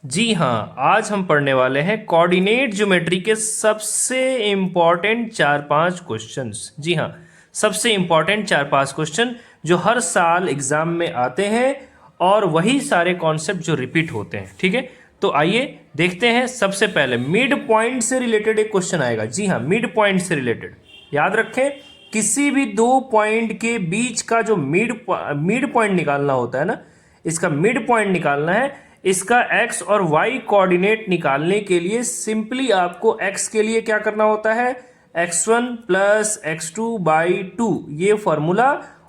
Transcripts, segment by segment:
जी हाँ, आज हम पढ़ने वाले हैं कोऑर्डिनेट ज्योमेट्री के सबसे इम्पॉर्टेंट चार पांच क्वेश्चंस। जी हाँ, सबसे इम्पॉर्टेंट चार पांच क्वेश्चन जो हर साल एग्जाम में आते हैं और वही सारे कॉन्सेप्ट जो रिपीट होते हैं। ठीक है, तो आइए देखते हैं। सबसे पहले मिड पॉइंट से रिलेटेड एक क्वेश्चन आएगा। जी हाँ, मिड पॉइंट से रिलेटेड याद रखें, किसी भी दो पॉइंट के बीच का जो मिड पॉइंट निकालना होता है ना, इसका मिड पॉइंट निकालना है। इसका x और y कोऑर्डिनेट निकालने के लिए सिंपली आपको x के लिए क्या करना होता है, x1 plus x2 by two ये फॉर्मूला,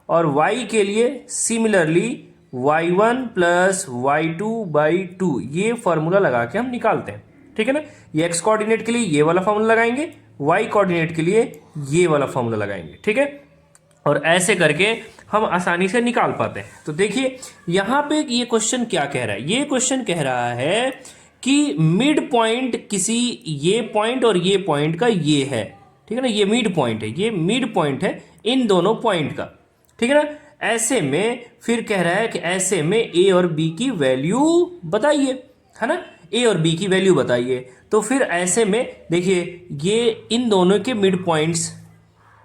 और y के लिए similarly y1 plus y2 by two ये फॉर्मूला लगा के हम निकालते हैं। ठीक है ना, ये x कोऑर्डिनेट के लिए ये वाला फॉर्मूला लगाएंगे, y कोऑर्डिनेट के लिए ये वाला फॉर्मूला लगाएंगे। ठीक है, और ऐसे करके हम आसानी से निकाल पाते हैं। तो देखिए यहाँ पे ये क्वेश्चन क्या कह रहा है, ये क्वेश्चन कह रहा है कि मिड पॉइंट किसी ये पॉइंट और ये पॉइंट का ये है। ठीक है ना, ये मिड पॉइंट है, ये मिड पॉइंट है इन दोनों पॉइंट का। ठीक है ना, ऐसे में फिर कह रहा है कि ऐसे में ए और बी की वैल्यू बताइए, है ना, ए और बी की वैल्यू बताइए। तो फिर ऐसे में देखिए ये इन दोनों के मिड पॉइंट्स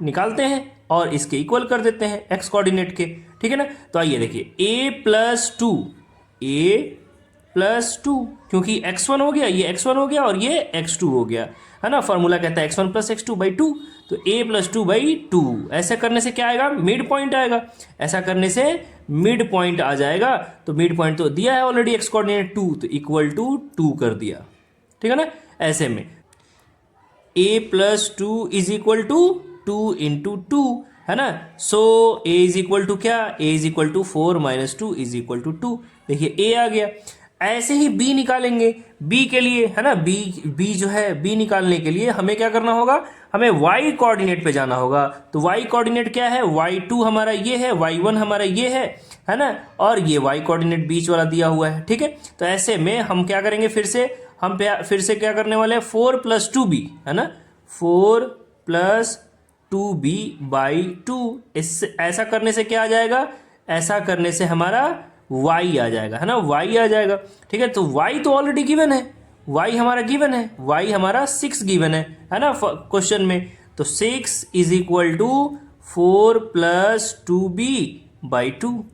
निकालते हैं और इसके इक्वल कर देते हैं एक्स कोऑर्डिनेट के। ठीक है ना, तो आइए देखिए ए प्लस टू, क्योंकि x1 हो गया, ये x1 हो गया और ये x2 हो गया, है ना। फॉर्मूला कहता है x1 plus x2 by two, तो a plus two by two. ऐसे करने से क्या आएगा, मिड पॉइंट आएगा। ऐसा करने से मिड पॉइंट आ जाएगा। तो मिड पॉइंट तो दिया है ऑलरेडी एक्स कोऑर्डिनेट 2, तो इक्वल टू 2 कर दिया। ठीक है ना, ऐसे में a plus two is equal to 2 into two, है ना। So a is equal to क्या, a is equal to 4 minus two is equal to 2। देखिए a आ गया। ऐसे ही b निकालेंगे, b के लिए, है ना, b जो है b निकालने के लिए हमें क्या करना होगा, हमें y कोऑर्डिनेट पे जाना होगा। तो y कोऑर्डिनेट क्या है, y2 हमारा ये है, y1 हमारा ये है ना, और ये y कोऑर्डिनेट बीच वाला दिया हुआ है। ठीक है, तो ऐसे में हम क्या करेंगे, फिर से क्या करने वाले हैं, 4 प्लस टू बी, है ना, 4 प्लस 2b बाई टू। इससे ऐसा करने से क्या आ जाएगा, ऐसा करने से हमारा y आ जाएगा, है ना, y आ जाएगा। ठीक है, तो y तो ऑलरेडी गिवन है, y हमारा गिवन है, y हमारा 6 गिवन है ना क्वेश्चन में। तो 6 is equal to 4 plus 2b by two,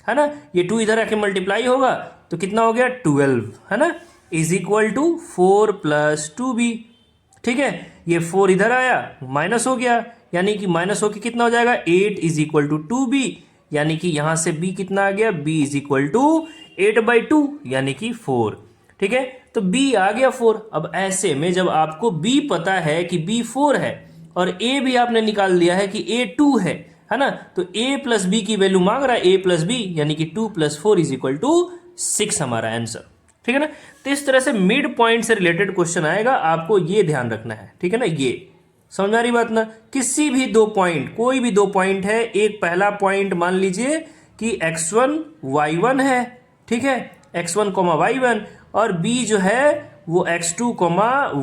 है ना। ये 2 इधर आके मल्टीप्लाई होगा तो कितना हो गया, 12, है ना, is equal to 4 plus 2b। ठीक है, ये 4 इधर आया, माइनस हो गया, यानी कि माइनस होकर कितना हो जाएगा, 8 इज इक्वल टू 2b, यानी कि यहां से b कितना आ गया, b is equal to 8 by two, यानी कि 4। ठीक है, तो b आ गया 4। अब ऐसे में जब आपको b पता है कि b 4 है और a भी आपने निकाल लिया है कि a 2 है ना, तो a प्लस बी की वैल्यू मांग रहा है, a प्लस बी, यानी कि 2 प्लस 4 इज इक्वल टू 6 हमारा आंसर। ठीक है ना, तो इस तरह से मिड पॉइंट से रिलेटेड क्वेश्चन आएगा, आपको ये ध्यान रखना है। ठीक है ना, ये समझ आ रही बात ना। किसी भी दो पॉइंट, कोई भी दो पॉइंट है, एक पहला पॉइंट मान लीजिए कि x1 y1 है, ठीक है, x1 y1, और b जो है वो x2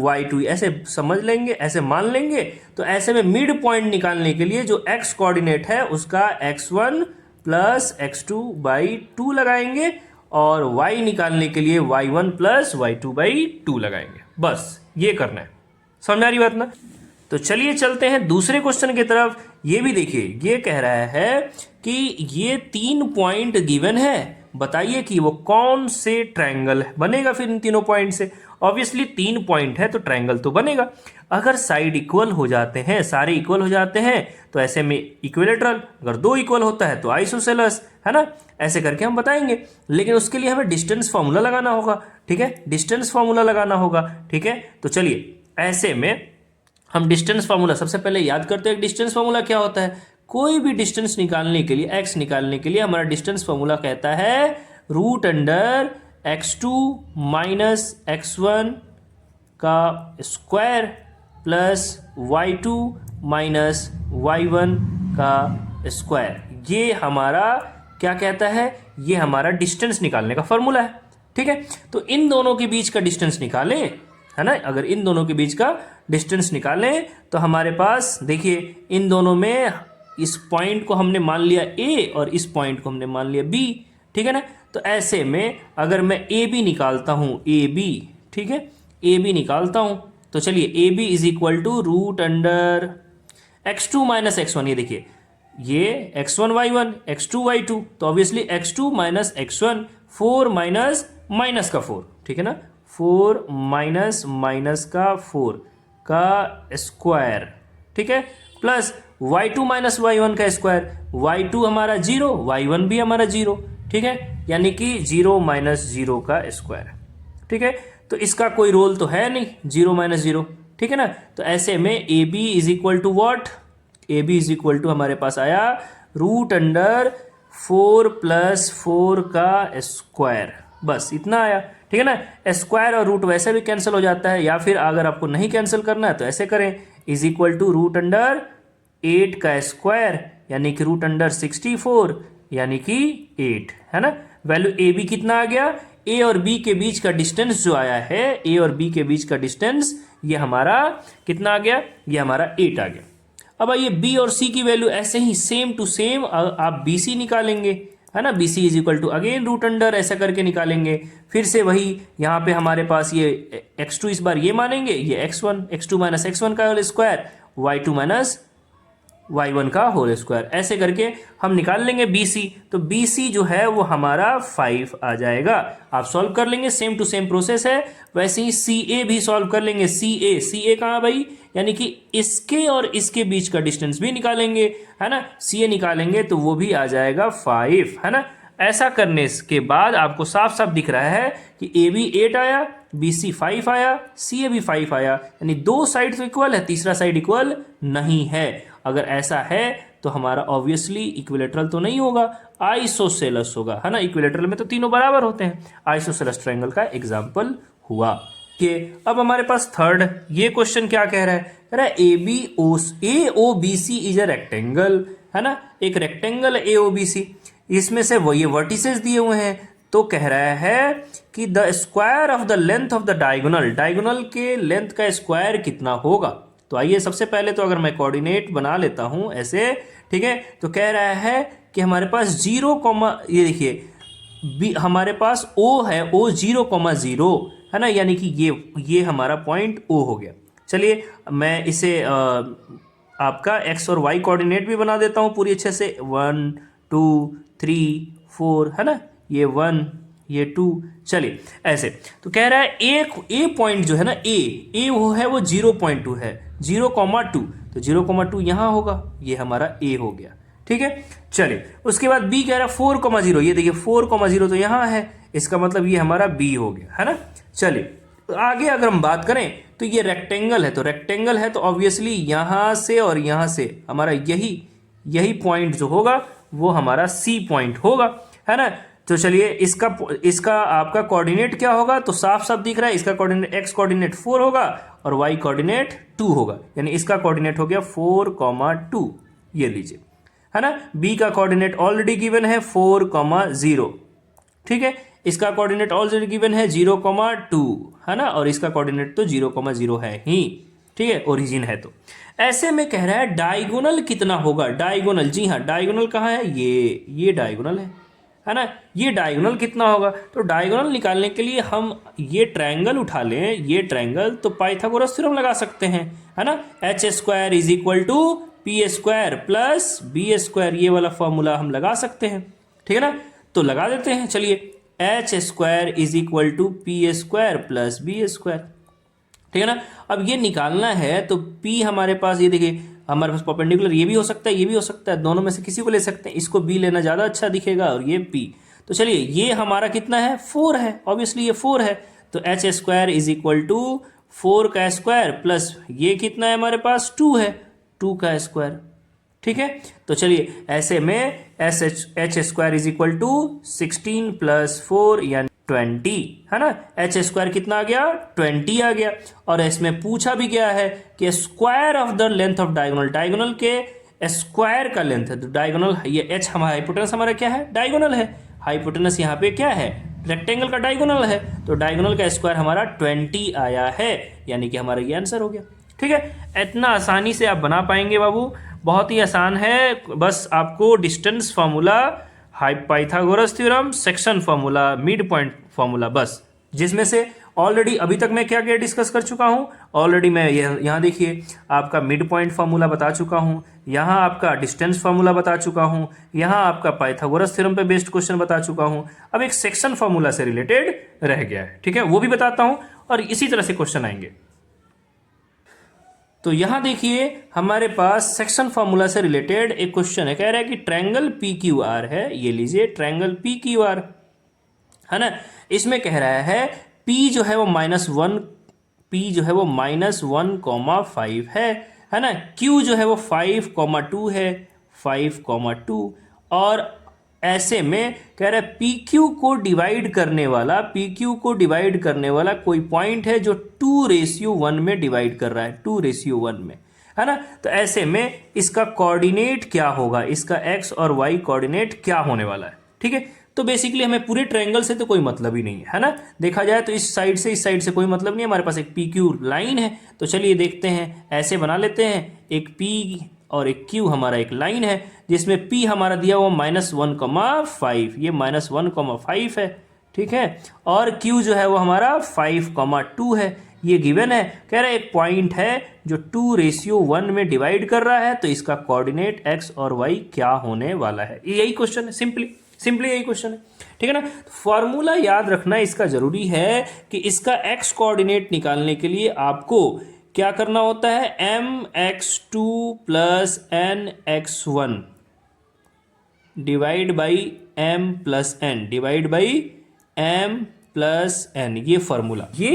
y2, ऐसे समझ लेंगे, ऐसे मान लेंगे। तो ऐसे में मिड पॉइंट निकालने के लिए जो x कोऑर्डिनेट है उसका x1 plus x2 by two लगाएंगे, और y निकालने के लिए y1 plus y2 by two लगाएंगे। बस ये करना है, समझ आ रही बात ना। तो चलिए चलते हैं दूसरे क्वेश्चन की तरफ। ये भी देखिए, ये कह रहा है कि ये 3 पॉइंट गिवन है, बताइए कि वो कौन से ट्रायंगल बनेगा फिर इन तीनों पॉइंट से। ऑब्वियसली 3 पॉइंट है तो ट्रायंगल तो बनेगा। अगर साइड इक्वल हो जाते हैं, सारे इक्वल हो जाते हैं, तो ऐसे में इक्विलेटरल। अगर 2 इक्वल होता है तो आइसोसेलेस, है ना। ऐसे करके हम बताएंगे, लेकिन उसके लिए हमें डिस्टेंस फार्मूला लगाना होगा। ठीक है, डिस्टेंस फार्मूला लगाना होगा। ठीक है, तो चलिए ऐसे में हम डिस्टेंस फार्मूला सबसे पहले याद करते हैं। डिस्टेंस फार्मूला क्या होता है, कोई भी डिस्टेंस निकालने के लिए, x निकालने के लिए हमारा डिस्टेंस फार्मूला कहता है root under x2 minus x1 का square plus y2 minus y1 का स्क्वायर। ये हमारा क्या कहता है, ये हमारा डिस्टेंस निकालने का फॉर्मूला है। ठीक है, तो इन दोनों के बीच का डिस्टेंस निकालें, है ना। अगर इन दोनों के बीच का डिस्टेंस निकालें तो हमारे पास देखिए, इन दोनों में इस पॉइंट को हमने मान लिया a और इस पॉइंट को हमने मान लिया b, ठीक है ना। तो ऐसे में अगर मैं ए बी निकालता हूँ, ए बी, ठीक है, ए बी निकालता हूँ, तो चलिए A B is equal to root under x2 minus x1। ये देखिए, ये x1 y1 x2 y2, तो obviously x2 minus x1, 4 minus minus का 4, ठीक है ना, 4 माइनस माइनस का 4 का स्क्वायर, ठीक है, प्लस y2 माइनस y1 का स्क्वायर, y2 हमारा 0, y1 भी हमारा 0, ठीक है, यानी कि 0 माइनस 0 का स्क्वायर, ठीक है। तो इसका कोई रोल तो है नहीं, 0 माइनस 0, ठीक है ना। तो ऐसे में A B is equal to what, A B is equal to हमारे पास आया रूट अंडर 4 प्लस 4 का स्क्वायर, बस इतना आया, ठीक है ना। स्क्वायर और रूट वैसे भी कैंसिल हो जाता है, या फिर अगर आपको नहीं कैंसिल करना है तो ऐसे करें, is equal to root under 8 का स्क्वायर, यानी कि रूट अंडर 64, यानी कि 8, है ना। वैल्यू ए बी कितना आ गया, ए और बी के बीच का डिस्टेंस जो आया है, ए और बी के बीच का डिस्टेंस, ये हमारा कितना आ गया, ये हमारा 8 आ गया। अब आइए बी और सी की वैल्यू ऐसे ही सेम टू सेम आप बी सी निकालेंगे, है ना। B C is equal to again root under ऐसा करके निकालेंगे, फिर से वही यहाँ पे हमारे पास ये x2 इस बार ये मानेंगे, ये x1, x2 माइनस x1 का whole square, y2 minus y1 का होल स्क्वायर, ऐसे करके हम निकाल लेंगे बी सी। तो बी सी जो है वो हमारा 5 आ जाएगा। आप सॉल्व कर लेंगे, सेम टू सेम प्रोसेस है। वैसे ही सी ए भी सॉल्व कर लेंगे, सी ए कहाँ भाई, यानी कि इसके और इसके बीच का डिस्टेंस भी निकालेंगे, है ना। सी ए निकालेंगे तो वो भी आ जाएगा 5, है ना। ऐसा करने के बाद आपको साफ साफ दिख रहा है कि ए बी 8 आया, बी सी 5 आया, सी ए भी 5 आया, यानी दो साइड तो इक्वल है, तीसरा साइड इक्वल नहीं है। अगर ऐसा है तो हमारा ऑब्वियसली इक्विलेटरल तो नहीं होगा, आइसोसेलस होगा, है ना। इक्विलेटरल में तो तीनों बराबर होते हैं, आइसोसेलस ट्रायंगल का एग्जाम्पल हुआ। कि अब हमारे पास थर्ड ये क्वेश्चन क्या कह रहा है, कह रहा है A O B C is a rectangle, है ना। एक रेक्टेंगल ए ओ बी सी, इसमें से वो ये वर्टिसेस दिए हुए हैं, तो कह रहा है कि the square of the length of the diagonal, diagonal के लेंथ का स्क्वायर कितना होगा। तो आइए सबसे पहले तो अगर मैं कोऑर्डिनेट बना लेता हूं ऐसे, ठीक है, तो कह रहा है कि हमारे पास 0, ये देखिए हमारे पास ओ है, ओ 0,0, है ना, यानी कि ये हमारा पॉइंट ओ हो गया। चलिए मैं इसे आपका एक्स और वाई कोऑर्डिनेट भी बना देता हूँ पूरी अच्छे से, 1 2 3 4, है ना, ये 1 ये 2, चलिए ऐसे। तो कह रहा है एक ए पॉइंट जो है ना, ए वो है वो 0.2 है, 0,2, तो 0,2 यहाँ होगा, ये हमारा ए हो गया, ठीक है। चलिए उसके बाद बी कह रहा है 4,0, ये देखिए 4,0 तो यहाँ है, इसका मतलब ये हमारा बी हो गया, है ना। चलिए आगे अगर हम बात करें तो ये रेक्टेंगल है, तो रेक्टेंगल है तो ऑब्वियसली यहाँ से और यहाँ से हमारा यही पॉइंट जो होगा वो हमारा सी पॉइंट होगा, है ना। तो चलिए इसका आपका कोऑर्डिनेट क्या होगा, तो साफ साफ दिख रहा है, इसका कोऑर्डिनेट एक्स कोऑर्डिनेट 4 होगा और वाई कोऑर्डिनेट 2 होगा, यानी इसका कोऑर्डिनेट हो गया 4,2, ये लीजिए, है ना। बी का कोऑर्डिनेट ऑलरेडी गिवन है 4,0, ठीक है, इसका कोऑर्डिनेट ऑलरेडी गिवन है 0,2, है ना, और इसका कोऑर्डिनेट तो 0,0 है ही, ठीक है, ओरिजिन है। तो ऐसे में कह रहा है डायगोनल कितना होगा, डायगोनल, जी हाँ डायगोनल कहाँ है, ये डायगोनल है ना। ये डायगोनल कितना होगा, तो डायगोनल निकालने के लिए हम ये ट्रायंगल उठा लें, ये ट्रायंगल, तो पाइथागोरस थ्योरम लगा सकते हैं, है ना। h² is equal to p² plus b², ये वाला फॉर्मूला हम लगा सकते हैं, ठीक है ना। तो लगा देते हैं, चलिए h² is equal to p² plus b², ठीक है ना। अब ये निकालना है तो p हमारे पास, ये देखिए हमारे पास परपेंडिकुलर ये भी हो सकता है, ये भी हो सकता है, दोनों में से किसी को ले सकते हैं, इसको b लेना ज़्यादा अच्छा दिखेगा, और ये p। तो चलिए ये हमारा कितना है, 4 है, ऑब्वियसली ये 4 है, तो h² इज इक्वल टू 4 का स्क्वायर प्लस ये कितना है हमारे पास 2 है, 2 का स्क्वायर, ठीक है। तो चलिए ऐसे में h² is equal to 16 plus 4 यानी 20, है ना। h² कितना आ गया, 20 आ गया। और इसमें पूछा भी गया है कि square of the length of diagonal, diagonal के स्क्वायर का लेंथ है, तो डायगोनल ये h हमारा हाइपोटेनस हमारा क्या है, डायगोनल है, हाइपोटेनस यहाँ पे क्या है, रेक्टेंगल का डायगोनल है, तो डायगोनल का स्क्वायर हमारा 20 आया है, यानी कि हमारा ये आंसर हो गया, ठीक है। इतना आसानी से आप बना पाएंगे बाबू, बहुत ही आसान है, बस आपको distance formula Pythagoras theorem, section formula, mid point formula, बस। जिसमें से ऑलरेडी अभी तक मैं क्या क्या डिस्कस कर चुका हूं, ऑलरेडी मैं यहाँ देखिए आपका मिड पॉइंट फार्मूला बता चुका हूं, यहाँ आपका डिस्टेंस फार्मूला बता चुका हूं, यहाँ आपका पाइथागोरस थ्योरम पे बेस्ड क्वेश्चन बता चुका हूं। अब एक सेक्शन फार्मूला से रिलेटेड रह गया है, ठीक है, वो भी बताता हूं और इसी तरह से क्वेश्चन आएंगे। तो यहां देखिए हमारे पास सेक्शन फार्मूला से रिलेटेड एक क्वेश्चन है, कह रहा है कि ट्रायंगल पी क्यू आर है, ये लीजिए ट्रायंगल पी क्यू आर है ना। इसमें कह रहा है पी जो है वो -1, पी जो है वो -1,5 है ना। क्यू जो है वो 5,2 है, 5,2। और ऐसे में कह रहा है पी क्यू को डिवाइड करने वाला, पी क्यू को डिवाइड करने वाला कोई पॉइंट है जो 2:1 में डिवाइड कर रहा है, 2:1 में, है ना। तो ऐसे में इसका कोऑर्डिनेट क्या होगा, इसका एक्स और वाई कोऑर्डिनेट क्या होने वाला है, ठीक है। तो बेसिकली हमें पूरे ट्रायंगल से तो कोई मतलब ही नहीं है ना। देखा जाए तो इस साइड से इस साइड से कोई मतलब नहीं है, हमारे पास एक पी क्यू लाइन है। तो चलिए देखते हैं, ऐसे बना लेते हैं, एक पी और एक क्यू हमारा एक लाइन है, जिसमें P हमारा दिया हुआ -1,5, ये -1,5 है, ठीक है। और Q जो है वो हमारा 5,2 है, ये गिवन है। कह रहा है एक पॉइंट है जो 2:1 में डिवाइड कर रहा है, तो इसका कोऑर्डिनेट x और y क्या होने वाला है। यही क्वेश्चन है, सिंपली यही क्वेश्चन है, ठीक है ना। फॉर्मूला याद रखना इसका जरूरी है कि इसका x कोऑर्डिनेट निकालने के लिए आपको क्या करना होता है, mx2 + nx1 divide by m + n divide by m + n, ये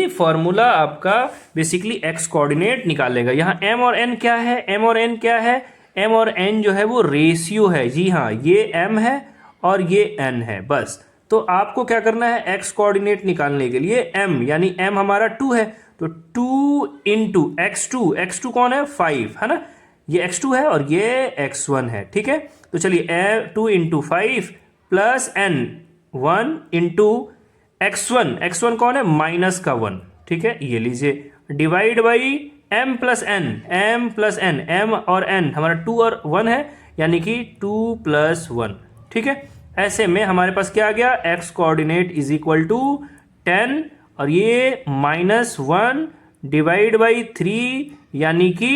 फॉर्मूला आपका बेसिकली x कोऑर्डिनेट निकालेगा। यहाँ m और n क्या है, m और n क्या है, m और n जो है वो रेशियो है, जी हाँ, ये m है और ये n है, बस। तो आपको क्या करना है, x कोऑर्डिनेट निकालने के लिए m, यानी m हमारा 2 है, तो 2 × x2 कौन है, 5 है ना, ये x2 है और ये x1 है, ठीक है। तो चलिए 2 × 5 + n 1 × x1 कौन है, -1, ठीक है, ये लीजिए, divide by m + n, m और n हमारा 2 और 1 है, यानी कि 2 + 1, ठीक है। ऐसे में हमारे पास क्या आ गया, x कोऑर्डिनेट = 10 और ये -1 डिवाइड बाई 3, यानी कि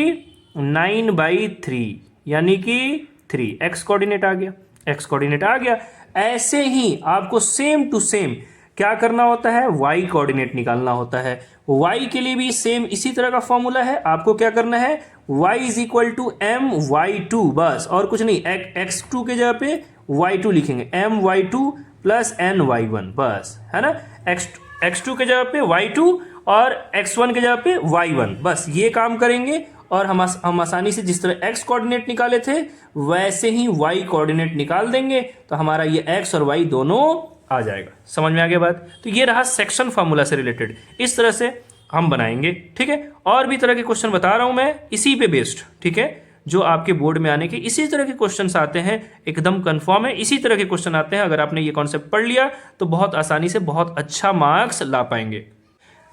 9/3, यानी कि 3 x कोऑर्डिनेट आ गया, x कोऑर्डिनेट आ गया। ऐसे ही आपको सेम टू सेम क्या करना होता है, y कोऑर्डिनेट निकालना होता है। y के लिए भी सेम इसी तरह का फॉर्मूला है, आपको क्या करना है, y = my2, बस, और कुछ नहीं, x2 के जगह पे y2 लिखेंगे, my2 + ny1, बस, है ना। x2 के जगह पे y2 और x1 के जगह पे y1, बस ये काम करेंगे। और हम आसानी से जिस तरह x कोऑर्डिनेट निकाले थे वैसे ही y कोऑर्डिनेट निकाल देंगे, तो हमारा ये x और y दोनों आ जाएगा। समझ में आ गया बात। तो ये रहा सेक्शन फार्मूला से रिलेटेड, इस तरह से हम बनाएंगे, ठीक है। और भी तरह के क्वेश्चन बता रहा हूं मैं इसी पे बेस्ड, ठीक है, जो आपके बोर्ड में आने के इसी तरह के क्वेश्चंस आते हैं, एकदम कंफर्म है, इसी तरह के क्वेश्चन आते हैं। अगर आपने ये कॉन्सेप्ट पढ़ लिया तो बहुत आसानी से बहुत अच्छा मार्क्स ला पाएंगे।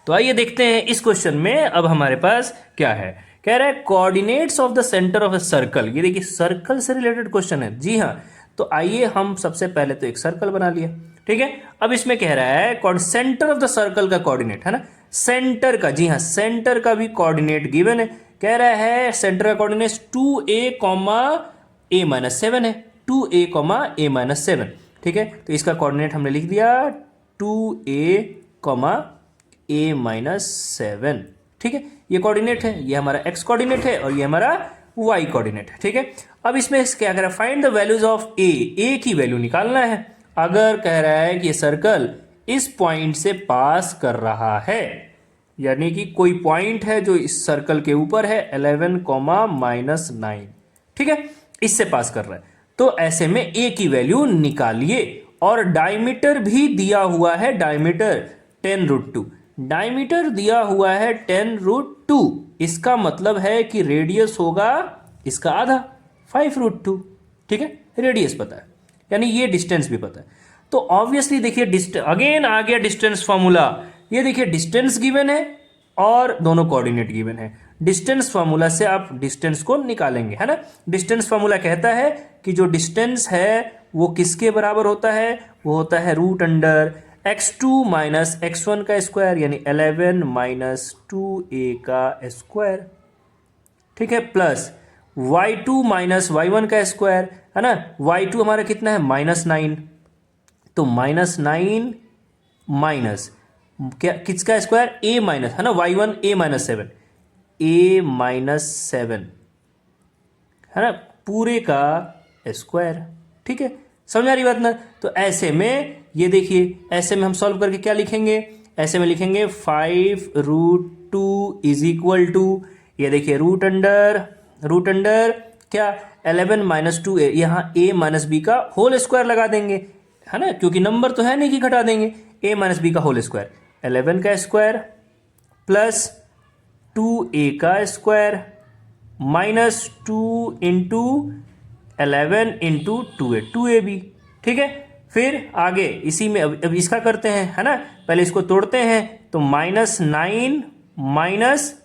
तो आइए देखते हैं इस क्वेश्चन में अब हमारे पास क्या है। कह रहा है coordinates of the centre of a circle, ये देखिए सर्कल से रिलेटेड क्वेश्चन है, जी हाँ। तो आइए हम सबसे पहले तो एक सर्कल बना लिया, ठीक है। अब इसमें कह रहा है सेंटर ऑफ द सर्कल का कोऑर्डिनेट, है ना, सेंटर का, जी हाँ, सेंटर का भी कोऑर्डिनेट गिवन है। कह रहा है सेंटर का कोऑर्डिनेट 2a, a-7 है, 2a, a-7, ठीक है। तो इसका कोऑर्डिनेट हमने लिख दिया 2a, a-7, ठीक है। ये कोऑर्डिनेट है, ये हमारा x कोऑर्डिनेट है और ये हमारा y कोऑर्डिनेट है, ठीक है। अब इसमें क्या कह रहा है, find the values of a की वैल्यू निकालना है। अगर कह रहा है कि ये सर्कल इस पॉइंट से पास कर रहा है, यानी कि कोई पॉइंट है जो इस सर्कल के ऊपर है 11, -9, ठीक है, इससे पास कर रहा है, तो ऐसे में a की वैल्यू निकालिए। और डायमीटर भी दिया हुआ है, डायमीटर 10√2, डायमीटर दिया हुआ है 10√2, इसका मतलब है कि रेडियस होगा इसका आधा, 5√2, ठीक है, रेडियस पता है, यानी ये डिस्टेंस भी पता है। तो ऑब्वियसली देखिए अगेन आ गया डिस्टेंस फॉर्मूला, ये देखिए डिस्टेंस गिवन है और दोनों कोऑर्डिनेट गिवन है। डिस्टेंस फार्मूला से आप डिस्टेंस को निकालेंगे, है ना। डिस्टेंस फार्मूला कहता है कि जो डिस्टेंस है वो किसके बराबर होता है? वो होता है root under x2 minus x1 का स्क्वायर, यानी 11 माइनस 2a का स्क्वायर, ठीक है, प्लस y2 माइनस y1 का स्क्वायर, है ना। y2 हमारा कितना है? -9, तो -9 माइनस क्या, किसका स्क्वायर? a माइनस, है ना, y1 a minus 7, a minus 7, है ना, पूरे का स्क्वायर, ठीक है। समझ आ रही बात ना? तो ऐसे में ये देखिए, ऐसे में हम सॉल्व करके क्या लिखेंगे? ऐसे में लिखेंगे 5√2 इज इक्वल टू, ये देखिए रूट अंडर क्या, 11 माइनस 2a, यहाँ a माइनस बी का होल स्क्वायर लगा देंगे, है ना, क्योंकि नंबर तो है नहीं कि घटा देंगे। a माइनस बी का होल स्क्वायर, 11 का स्क्वायर प्लस 2a का square minus 2 into 11 into 2a, 2ab, ठीक है। फिर आगे इसी में अब इसका करते हैं, है ना, पहले इसको तोड़ते हैं, तो -9 minus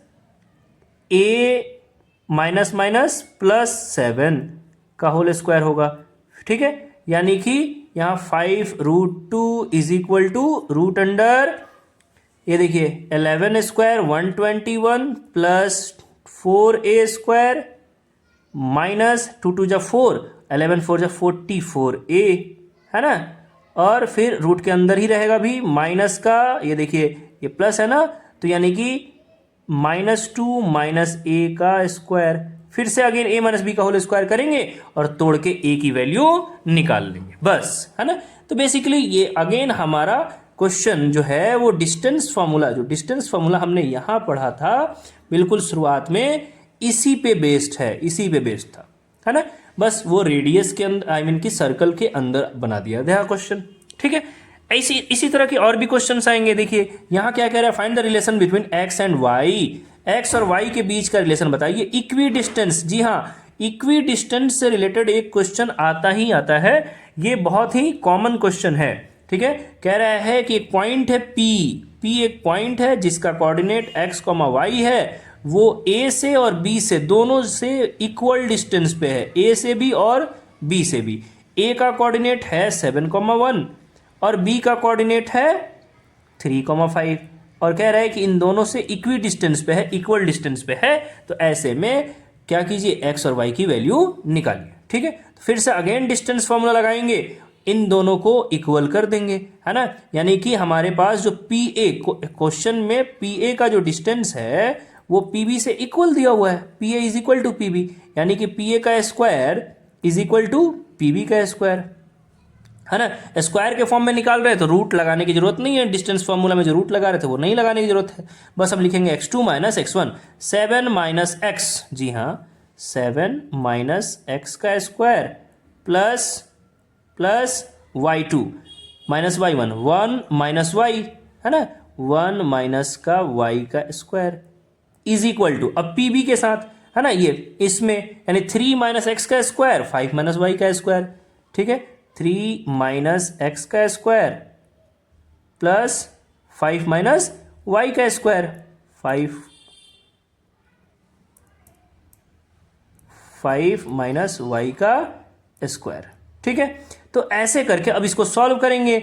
a minus minus plus 7 का होल स्क्वायर होगा, ठीक है। यानी कि यहाँ 5√2 is equal to root under, ये देखिए 11 square 121 plus 4a square minus 2 2 जा 4, 11 4 जा 44a, है ना। और फिर रूट के अंदर ही रहेगा भी माइनस का, ये देखिए ये प्लस है ना, तो यानी कि -2 माइनस a का स्क्वायर, फिर से अगेन a माइनस बी का होल स्क्वायर करेंगे और तोड़ के a की वैल्यू निकाल लेंगे, बस, है ना। तो बेसिकली ये अगेन हमारा क्वेश्चन जो है वो डिस्टेंस फार्मूला हमने यहाँ पढ़ा था बिल्कुल शुरुआत में, इसी पे बेस्ड था, है ना। बस वो रेडियस के अंदर, आई मीन कि सर्कल के अंदर बना दिया था क्वेश्चन, ठीक है। इसी तरह के और भी क्वेश्चंस आएंगे। देखिए यहाँ क्या कह रहा है, find the relation between X and Y, X और वाई के बीच का रिलेशन बताइए। इक्वी डिस्टेंस, जी हाँ, इक्वी डिस्टेंस से रिलेटेड एक क्वेश्चन आता है, ये बहुत ही कॉमन क्वेश्चन है, ठीक है। कह रहा है कि एक पॉइंट है P एक पॉइंट है जिसका कोऑर्डिनेट x, y है, वो A से और B से दोनों से इक्वल डिस्टेंस पे है, A से भी और B से भी। A का कोऑर्डिनेट है 7,1 और B का कोऑर्डिनेट है 3,5, और कह रहा है कि इन दोनों से इक्वी डिस्टेंस पे है, इक्वल डिस्टेंस पे है। तो ऐसे में क्या कीजिए, x और y की वैल्यू निकालिए, ठीक है। तो फिर से अगेन डिस्टेंस फॉर्मूला लगाएंगे, इन दोनों को इक्वल कर देंगे, है ना। यानी कि हमारे पास जो PA, क्वेश्चन में PA का जो डिस्टेंस है वो PB से इक्वल दिया हुआ है, PA is equal to PB, यानी कि PA का square is equal to PB का स्क्वायर, है ना। स्क्वायर के फॉर्म में निकाल रहे हैं तो रूट लगाने की जरूरत नहीं है, डिस्टेंस फॉर्मूला में जो रूट लगा रहे थे वो नहीं लगाने की जरूरत है। बस हम लिखेंगे x2 minus x1, 7 minus x, जी हाँ 7 माइनस x का square plus y2 minus y1, 1 minus y, है ना, 1 माइनस का y का स्क्वायर इज इक्वल टू, अब PB के साथ, है ना, ये इसमें यानी 3 माइनस एक्स का स्क्वायर 5 माइनस वाई का स्क्वायर, ठीक है, 3 माइनस एक्स का स्क्वायर प्लस 5 माइनस वाई का स्क्वायर, 5 माइनस वाई का स्क्वायर, ठीक है। तो ऐसे करके अब इसको सॉल्व करेंगे,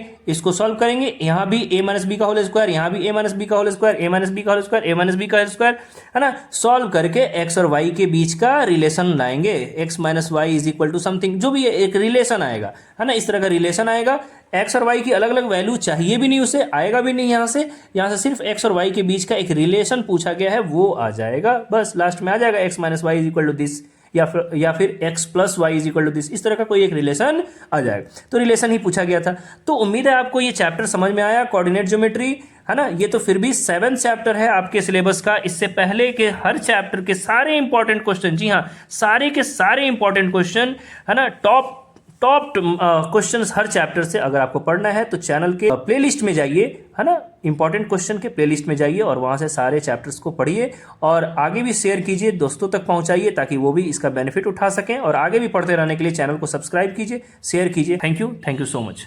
यहाँ भी a माइनस बी का होल स्क्वायर, यहाँ भी a माइनस बी का whole square, a minus B का whole square, a minus B का होल स्क्वायर, है ना। सॉल्व करके x और y के बीच का रिलेशन लाएंगे, x minus Y is equal to something, जो भी एक रिलेशन आएगा, है ना, इस तरह का रिलेशन आएगा। x और y की अलग अलग वैल्यू चाहिए भी नहीं, उसे आएगा भी नहीं, यहाँ से सिर्फ x और y के बीच का एक रिलेशन पूछा गया है, वो आ जाएगा, बस लास्ट में आ जाएगा x minus Y is equal to this, या फिर x plus Y is equal to this, इस तरह का कोई एक रिलेशन आ जाएगा। तो रिलेशन ही पूछा गया था। तो उम्मीद है आपको ये चैप्टर समझ में आया, कोऑर्डिनेट ज्योमेट्री, है ना। ये तो फिर भी 7th चैप्टर है आपके सिलेबस का, इससे पहले के हर चैप्टर के सारे इंपॉर्टेंट क्वेश्चन, जी हाँ सारे के सारे इंपॉर्टेंट क्वेश्चन, है ना, टॉप क्वेश्चंस हर चैप्टर से अगर आपको पढ़ना है तो चैनल के प्लेलिस्ट में जाइए, है ना, इंपॉर्टेंट क्वेश्चन के प्लेलिस्ट में जाइए और वहां से सारे चैप्टर्स को पढ़िए और आगे भी शेयर कीजिए, दोस्तों तक पहुंचाइए ताकि वो भी इसका बेनिफिट उठा सकें, और आगे भी पढ़ते रहने के लिए चैनल को सब्सक्राइब कीजिए, शेयर कीजिए। Thank you so much.